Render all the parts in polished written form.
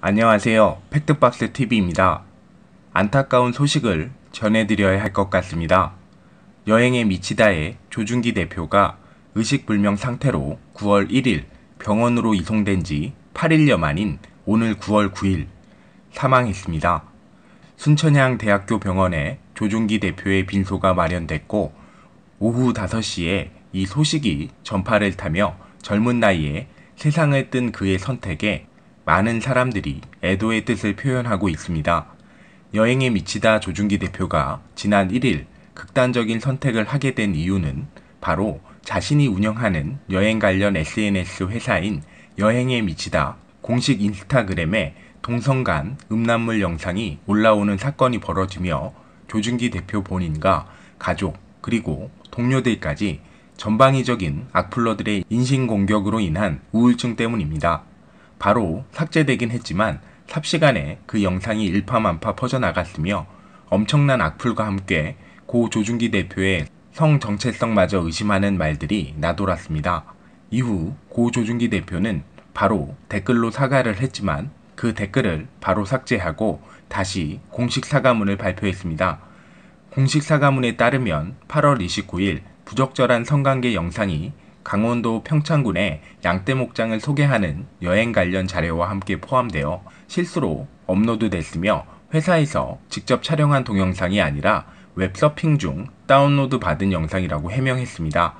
안녕하세요. 팩트박스TV입니다. 안타까운 소식을 전해드려야 할 것 같습니다. 여행에 미치다의 조준기 대표가 의식불명 상태로 9월 1일 병원으로 이송된 지 8일여 만인 오늘 9월 9일 사망했습니다. 순천향 대학교 병원에 조준기 대표의 빈소가 마련됐고 오후 5시에 이 소식이 전파를 타며 젊은 나이에 세상을 뜬 그의 선택에 많은 사람들이 애도의 뜻을 표현하고 있습니다. 여행에 미치다 조준기 대표가 지난 1일 극단적인 선택을 하게 된 이유는 바로 자신이 운영하는 여행 관련 SNS 회사인 여행에 미치다 공식 인스타그램에 동성간 음란물 영상이 올라오는 사건이 벌어지며 조준기 대표 본인과 가족 그리고 동료들까지 전방위적인 악플러들의 인신공격으로 인한 우울증 때문입니다. 바로 삭제되긴 했지만 삽시간에 그 영상이 일파만파 퍼져나갔으며 엄청난 악플과 함께 고 조준기 대표의 성 정체성마저 의심하는 말들이 나돌았습니다. 이후 고 조준기 대표는 바로 댓글로 사과를 했지만 그 댓글을 바로 삭제하고 다시 공식 사과문을 발표했습니다. 공식 사과문에 따르면 8월 29일 부적절한 성관계 영상이 강원도 평창군의 양떼목장을 소개하는 여행 관련 자료와 함께 포함되어 실수로 업로드됐으며 회사에서 직접 촬영한 동영상이 아니라 웹서핑 중 다운로드 받은 영상이라고 해명했습니다.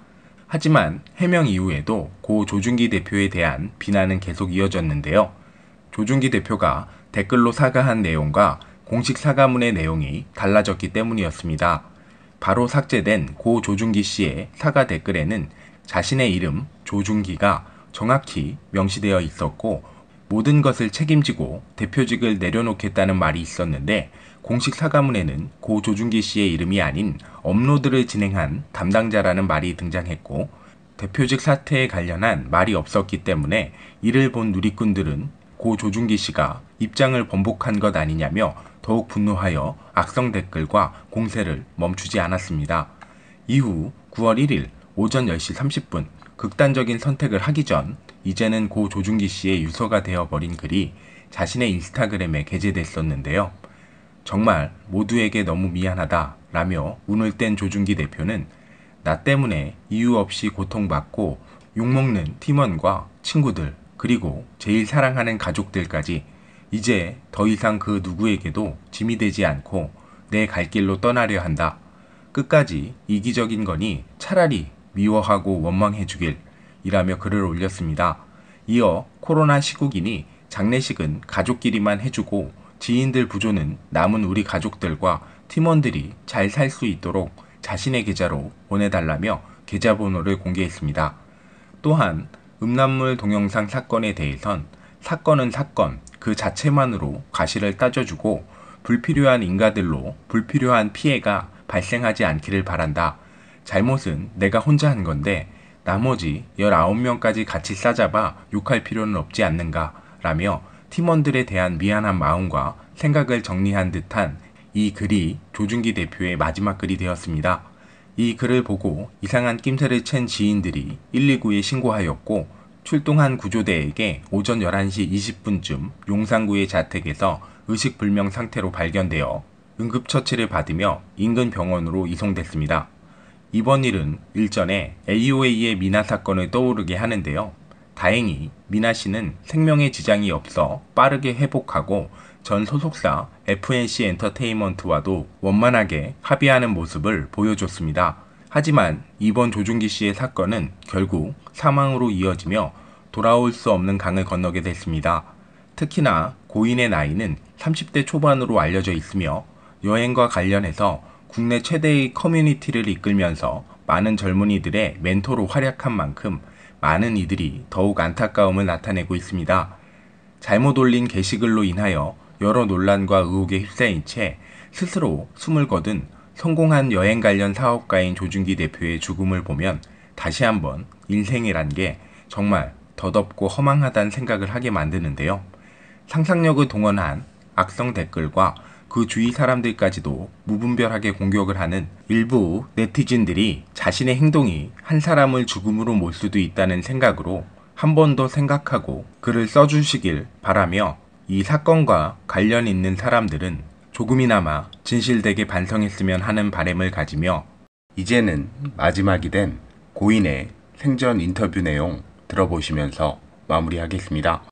하지만 해명 이후에도 고 조준기 대표에 대한 비난은 계속 이어졌는데요. 조준기 대표가 댓글로 사과한 내용과 공식 사과문의 내용이 달라졌기 때문이었습니다. 바로 삭제된 고 조준기 씨의 사과 댓글에는 자신의 이름 조준기가 정확히 명시되어 있었고 모든 것을 책임지고 대표직을 내려놓겠다는 말이 있었는데 공식 사과문에는 고 조준기 씨의 이름이 아닌 업로드를 진행한 담당자라는 말이 등장했고 대표직 사퇴에 관련한 말이 없었기 때문에 이를 본 누리꾼들은 고 조준기 씨가 입장을 번복한 것 아니냐며 더욱 분노하여 악성 댓글과 공세를 멈추지 않았습니다. 이후 9월 1일 오전 10시 30분 극단적인 선택을 하기 전 이제는 고 조준기 씨의 유서가 되어버린 글이 자신의 인스타그램에 게재됐었는데요. 정말 모두에게 너무 미안하다 라며 운을 뗀 조준기 대표는 나 때문에 이유 없이 고통받고 욕먹는 팀원과 친구들 그리고 제일 사랑하는 가족들까지 이제 더 이상 그 누구에게도 짐이 되지 않고 내 갈 길로 떠나려 한다. 끝까지 이기적인 거니 차라리 미워하고 원망해 주길 이라며 글을 올렸습니다. 이어 코로나 시국이니 장례식은 가족끼리만 해주고 지인들 부조는 남은 우리 가족들과 팀원들이 잘 살 수 있도록 자신의 계좌로 보내달라며 계좌번호를 공개했습니다. 또한 음란물 동영상 사건에 대해선 사건은 사건 그 자체만으로 과실을 따져주고 불필요한 인가들로 불필요한 피해가 발생하지 않기를 바란다. 잘못은 내가 혼자 한 건데 나머지 19명까지 같이 싸잡아 욕할 필요는 없지 않는가 라며 팀원들에 대한 미안한 마음과 생각을 정리한 듯한 이 글이 조준기 대표의 마지막 글이 되었습니다. 이 글을 보고 이상한 낌새를 챈 지인들이 119에 신고하였고 출동한 구조대에게 오전 11시 20분쯤 용산구의 자택에서 의식불명 상태로 발견되어 응급처치를 받으며 인근 병원으로 이송됐습니다. 이번 일은 일전에 AOA의 미나 사건을 떠오르게 하는데요. 다행히 미나 씨는 생명에 지장이 없어 빠르게 회복하고 전 소속사 FNC 엔터테인먼트와도 원만하게 합의하는 모습을 보여줬습니다. 하지만 이번 조준기 씨의 사건은 결국 사망으로 이어지며 돌아올 수 없는 강을 건너게 됐습니다. 특히나 고인의 나이는 30대 초반으로 알려져 있으며 여행과 관련해서 국내 최대의 커뮤니티를 이끌면서 많은 젊은이들의 멘토로 활약한 만큼 많은 이들이 더욱 안타까움을 나타내고 있습니다. 잘못 올린 게시글로 인하여 여러 논란과 의혹에 휩싸인 채 스스로 숨을 거둔 성공한 여행 관련 사업가인 조준기 대표의 죽음을 보면 다시 한번 인생이란 게 정말 덧없고 허망하다는 생각을 하게 만드는데요. 상상력을 동원한 악성 댓글과 그 주위 사람들까지도 무분별하게 공격을 하는 일부 네티즌들이 자신의 행동이 한 사람을 죽음으로 몰 수도 있다는 생각으로 한 번 더 생각하고 글을 써주시길 바라며 이 사건과 관련 있는 사람들은 조금이나마 진실되게 반성했으면 하는 바람을 가지며 이제는 마지막이 된 고인의 생전 인터뷰 내용 들어보시면서 마무리하겠습니다.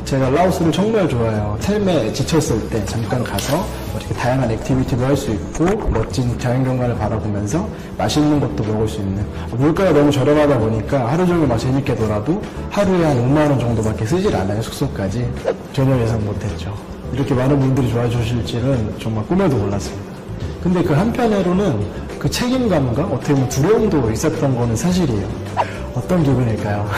제가 라오스를 정말 좋아해요. 텔메에 지쳤을 때 잠깐 가서 이렇게 다양한 액티비티도 할 수 있고 멋진 자연경관을 바라보면서 맛있는 것도 먹을 수 있는, 물가가 너무 저렴하다 보니까 하루 종일 막 재밌게 놀아도 하루에 한 5만 원 정도밖에 쓰질 않아요. 숙소까지. 전혀 예상 못했죠. 이렇게 많은 분들이 좋아해 주실지는 정말 꿈에도 몰랐습니다. 근데 그 한편으로는 그 책임감과 어떻게 보면 두려움도 있었던 거는 사실이에요. 어떤 기분일까요?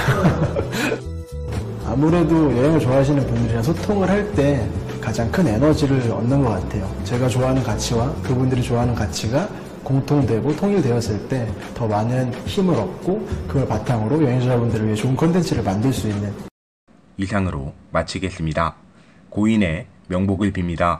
아무래도 여행을 좋아하시는 분들이랑 소통을 할 때 가장 큰 에너지를 얻는 것 같아요. 제가 좋아하는 가치와 그분들이 좋아하는 가치가 공통되고 통일되었을 때 더 많은 힘을 얻고 그걸 바탕으로 여행자분들을 위해 좋은 콘텐츠를 만들 수 있는. 이상으로 마치겠습니다. 고인의 명복을 빕니다.